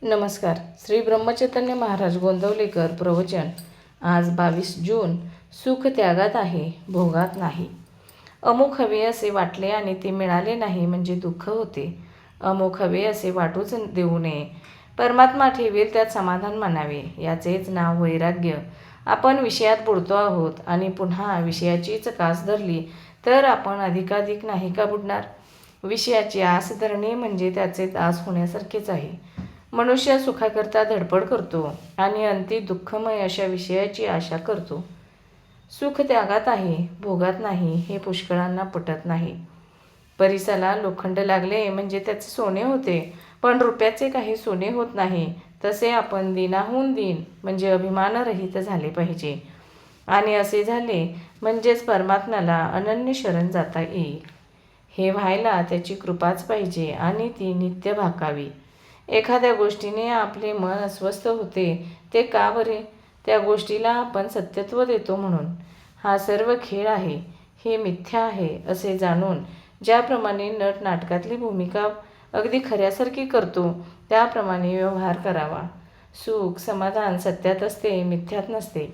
नमस्कार. श्री ब्रह्मचैतन्य महाराज गोंदवलेकर प्रवचन. आज 22 जून. सुख त्यागात आहे, भोगात नाही. अमुक हवे असे वाटले आणि ते मिळाले नाही म्हणजे दुःख होते. अमुक हवे असे वाटूच देऊ नये. परमात्मा ठेवेल त्यात समाधान मानावे. याचेच नाव वैराग्य. आपण विषयात बुडतो आहोत आणि पुन्हा विषयाचीच कास धरली तर आपण अधिकाधिक नाही का बुडणार? विषयाची आस धरणे म्हणजे त्याचे दास होण्यासारखेच आहे. मनुष्य सुखाकरता धडपड करतो आणि अंती दुःखमय अशा विषयाची आशा करतो. सुख त्यागात आहे, भोगात नाही हे पुष्कळांना पटत नाही. परिसाला लोखंड लागले म्हणजे त्याचे सोने होते, पण रुपयाचे काही सोने होत नाही. तसे आपण दीनाहून दीन म्हणजे अभिमानरहित झाले पाहिजे. आणि असे झाले म्हणजेच परमात्म्याला अनन्य शरण जाता येईल. हे व्हायला त्याची कृपाच पाहिजे आणि ती नित्य भाकावी. एखाद्या गोष्टीने आपले मन अस्वस्थ होते ते का बरे? त्या गोष्टीला आपण सत्यत्व देतो म्हणून. हा सर्व खेळ आहे, हे मिथ्या आहे असे जाणून ज्याप्रमाणे नट नाटकातली भूमिका अगदी खऱ्यासारखी करतो त्याप्रमाणे व्यवहार करावा. सुख समाधान सत्यात असते, मिथ्यात नसते.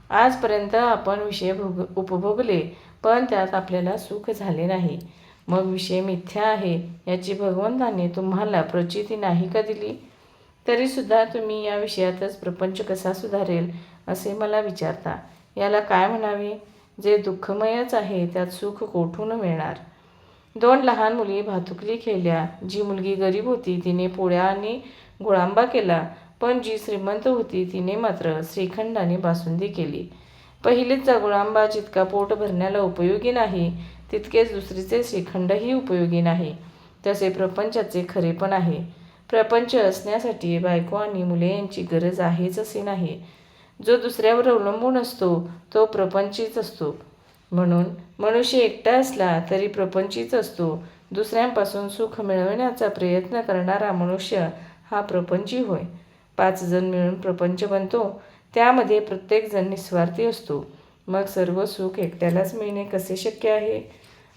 आजपर्यंत आपण विषय उपभोगले पण त्यात आपल्याला सुख झाले नाही. मग विषय मिथ्या आहे याची भगवंताने तुम्हाला प्रचिती नाही का दिली? तरीसुद्धा तुम्ही या विषयातच प्रपंच कसा सुधारेल असे मला विचारता. याला काय म्हणावे? जे दुःखमयच आहे त्यात सुख कोठून मिळणार? 2 लहान मुली भातुकली खेळल्या. जी मुलगी गरीब होती तिने पोळ्या आणि गुळांबा केला, पण जी श्रीमंत होती तिने मात्र श्रीखंड आणि बासुंदी केली. पहिलीचा गुळांबा जितका पोट भरण्याला उपयोगी नाही तितकेच दुसरीचे श्रीखंडही उपयोगी नाही. तसे प्रपंचाचे खरेपण आहे. प्रपंच असण्यासाठी बायको आणि मुले यांची गरज आहेच असे नाही. जो दुसऱ्यावर अवलंबून असतो तो प्रपंचीच असतो. म्हणून मनुष्य एकटा असला तरी प्रपंचीच असतो. दुसऱ्यांपासून सुख मिळवण्याचा प्रयत्न करणारा मनुष्य हा प्रपंची होय. 5 जण मिळून प्रपंच बनतो, त्यामध्ये प्रत्येकजण निस्वार्थी असतो. मग सर्व सुख एकट्यालाच मिळणे कसे शक्य आहे?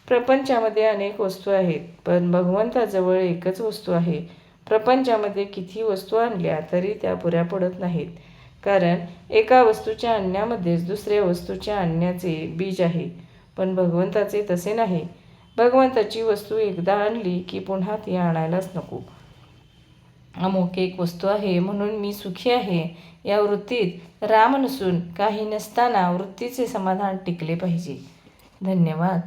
प्रपंचामध्ये अनेक वस्तू आहेत, पण भगवंताजवळ एकच वस्तू आहे. प्रपंचामध्ये किती वस्तू आणल्या तरी त्या पुऱ्या पडत नाहीत, कारण एका वस्तूच्या आणण्यामध्येच दुसऱ्या वस्तूच्या आणण्याचे बीज आहे. पण भगवंताचे तसे नाही. भगवंताची वस्तू एकदा आणली की पुन्हा ती आणायलाच नको. अमुक एक वस्तू आहे म्हणून मी सुखी आहे या वृत्तीत राम नसून काही नसताना वृत्तीचे समाधान टिकले पाहिजे. धन्यवाद.